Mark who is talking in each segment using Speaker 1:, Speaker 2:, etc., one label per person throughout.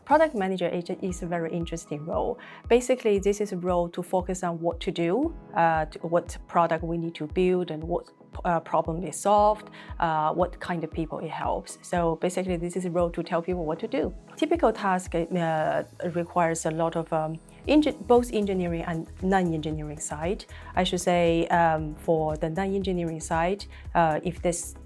Speaker 1: Product manager is a very interesting role. Basically, this is a role to focus on what to do, what product we need to build, and what problem is solved, what kind of people it helps. So basically, this is a role to tell people what to do. Typical task requires a lot of both engineering and non-engineering side. I should say for the non-engineering side, if this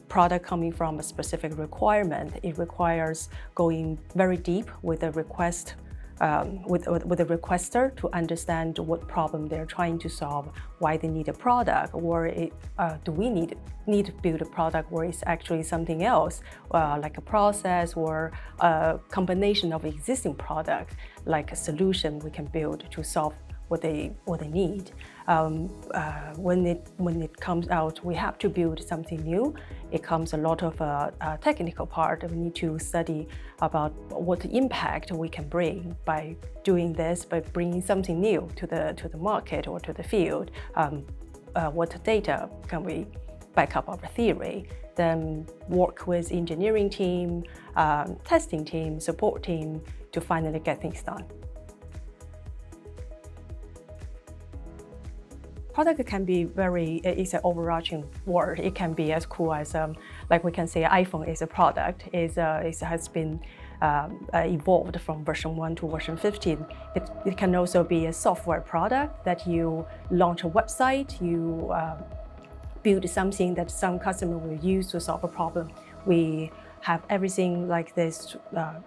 Speaker 1: product coming from a specific requirement, it requires going very deep with the request, with the requester to understand what problem they're trying to solve, why they need a product, or do we need to build a product where it's actually something else, like a process or a combination of existing products, like a solution we can build to solve what they need. When it comes out, we have to build something new. It comes a lot of technical part. We need to study about what impact we can bring by doing this, by bringing something new to the market or to the field. What data can we back up our theory? Then work with engineering team, testing team, support team to finally get things done. Product can be it's an overarching word. It can be as cool as, like we can say iPhone is a product. It has been evolved from version 1 to version 15. It can also be a software product that you launch a website, you build something that some customer will use to solve a problem. We have everything like this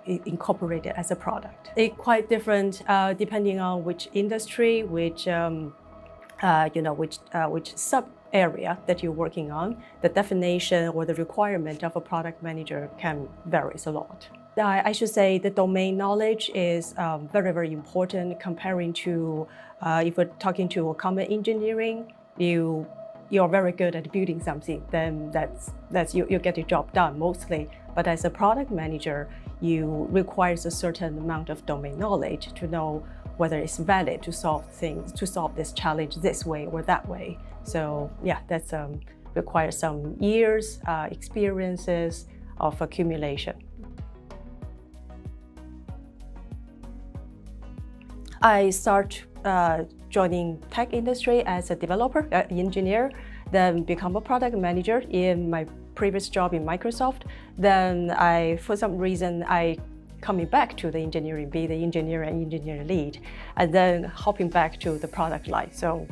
Speaker 1: incorporated as a product. It's quite different depending on which industry, which sub area that you're working on. The definition or the requirement of a product manager can vary a lot. I should say the domain knowledge is very, very important comparing to if we're talking to a common engineering, you're very good at building something, then that's you get your job done mostly. But as a product manager, you requires a certain amount of domain knowledge to know whether it's valid to solve this challenge this way or that way. So yeah, that's requires some years, experiences of accumulation. I start joining tech industry as a developer, engineer, then become a product manager in my previous job in Microsoft. Then for some reason, coming back to the engineering, be the engineer and engineer lead, and then hopping back to the product line. So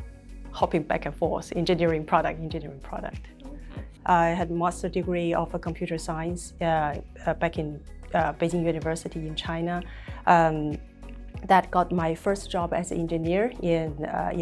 Speaker 1: hopping back and forth, engineering product. I had a master's degree of computer science back in Beijing University in China. That got my first job as an engineer in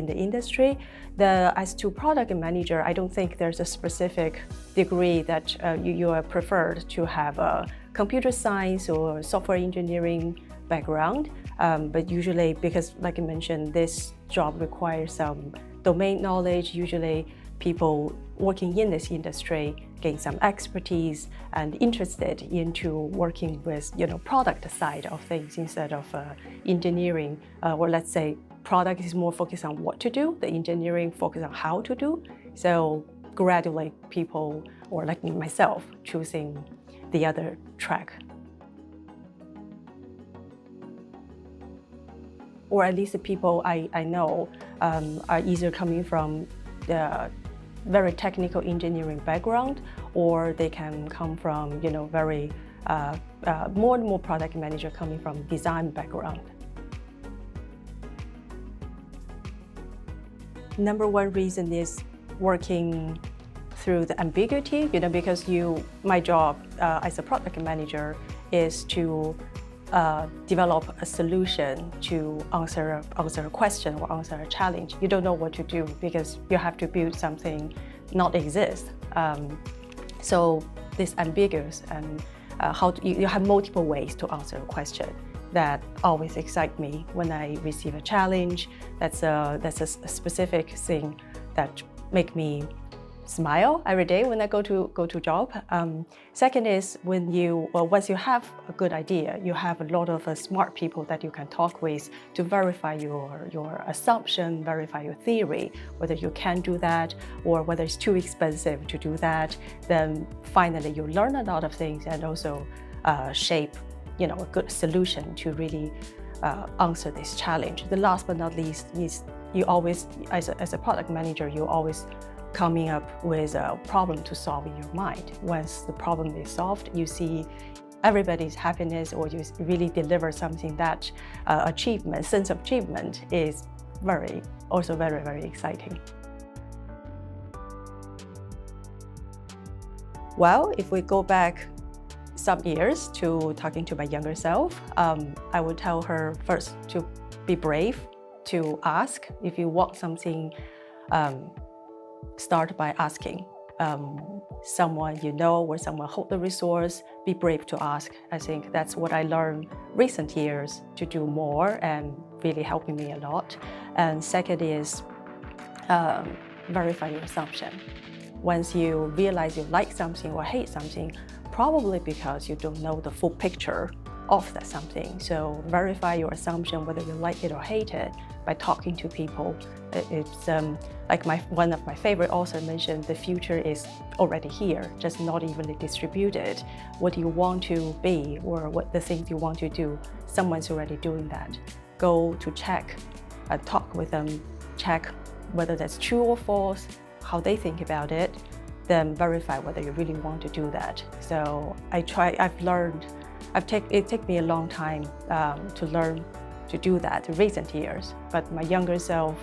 Speaker 1: the industry. As to product manager, I don't think there's a specific degree that you are preferred to have a computer science or software engineering background. But usually, because like I mentioned, this job requires some domain knowledge. Usually people working in this industry gain some expertise and interested into working with product side of things instead of engineering, or let's say product is more focused on what to do, the engineering focus on how to do. So gradually people, or like me myself, choosing the other track. Or at least the people I know are either coming from the very technical engineering background, or they can come from very more and more product manager coming from design background. Number one reason is working through the ambiguity, because my job as a product manager is to develop a solution to answer a question or answer a challenge. You don't know what to do because you have to build something not exist. So this ambiguous and you have multiple ways to answer a question. That always excites me when I receive a challenge. That's a specific thing that make me smile every day when I go to job. Second is once you have a good idea, you have a lot of smart people that you can talk with to verify your assumption, verify your theory, whether you can do that or whether it's too expensive to do that. Then finally you learn a lot of things and also shape a good solution to really answer this challenge. The last but not least is you always, as a product manager, you're always coming up with a problem to solve in your mind. Once the problem is solved, you see everybody's happiness, or you really deliver something that sense of achievement is also very, very exciting. Well, if we go back some years to talking to my younger self, I would tell her first to be brave, to ask. If you want something, start by asking someone you know or someone hold the resource. Be brave to ask. I think that's what I learned recent years to do more and really helping me a lot. And second is verify your assumption. Once you realize you like something or hate something, probably because you don't know the full picture of that something. So verify your assumption whether you like it or hate it by talking to people. It's like one of my favorite authors mentioned, the future is already here, just not evenly distributed. What you want to be or what the things you want to do, someone's already doing that. Go to check, talk with them, check whether that's true or false, how they think about it, then verify whether you really want to do that. So it took me a long time to learn to do that in recent years, but my younger self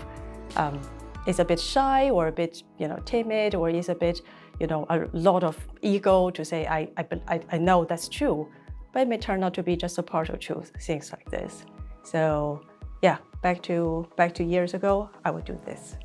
Speaker 1: is a bit shy or a bit timid, or is a bit a lot of ego to say I know that's true, but it may turn out to be just a partial truth, things like this. So yeah, back to years ago, I would do this.